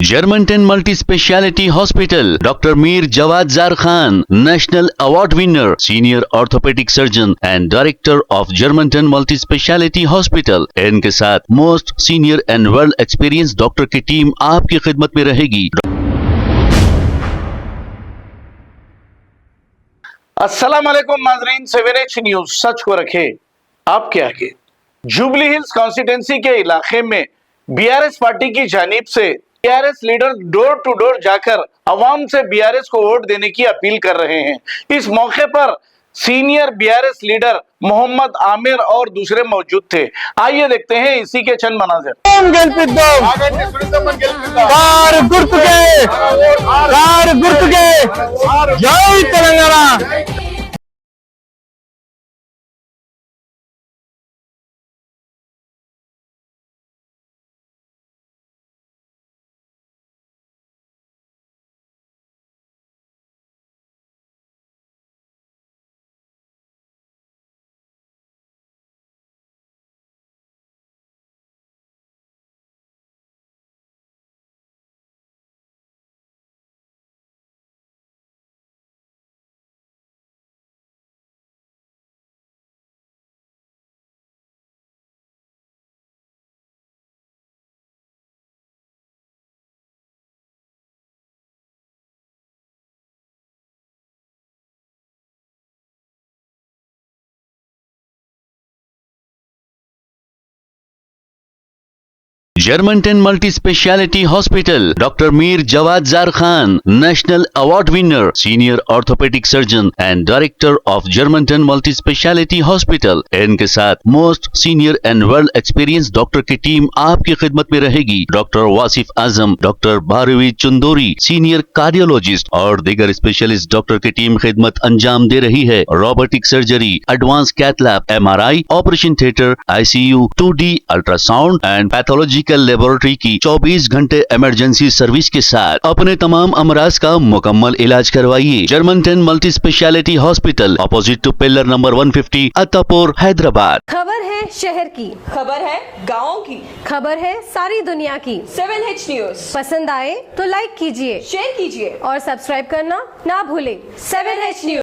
Germanton multi speciality hospital, doctor Mir Jawad jar Khan, national award winner, senior orthopaedic surgeon and director of Germanten multi speciality hospital. इनके साथ most senior and well experience doctor की team आपकी खिदमत में रहेगी। अस्सलाम वालेकुम नाजरीन, 7H न्यूज सच को रखे आपके आगे। जुबली हिल्स कॉन्स्टिट्यूंसी के इलाके में बीआरएस पार्टी की जानिब से BRS leader door to door जाकर अवाम से बीआरएस को वोट देने की अपील कर रहे हैं। इस मौके पर senior BRS leader Mohammed Aamir और दूसरे मौजूद थे। आइए देखते हैं इसी के चंद मनाजिर। जय Telangana. Germanten multi speciality hospital, doctor Mir Jawad jar Khan, national award winner, senior orthopaedic surgeon and director of Germanten multi speciality hospital. इनके साथ most senior and well experience doctor की टीम आपकी खिदमत में रहेगी। Doctor Wasif Azam, doctor Bharvi Chandori, senior cardiologist और दीगर स्पेशलिस्ट डॉक्टर की टीम खिदमत अंजाम दे रही है। Robotic surgery, advance cath lab, MRI, operation theatre, ICU, 2D ultrasound and pathological laboratory की 24 घंटे इमरजेंसी सर्विस के साथ अपने तमाम अमराज का मुकम्मल इलाज करवाइए। Germanten multi speciality hospital, opposite to pillar number 150, Attapur, Hyderabad. खबर है शहर की, खबर है गाँव की, खबर है सारी दुनिया की। 7H न्यूज पसंद आए तो लाइक कीजिए, शेयर कीजिए और सब्सक्राइब करना ना भूले। 7H news.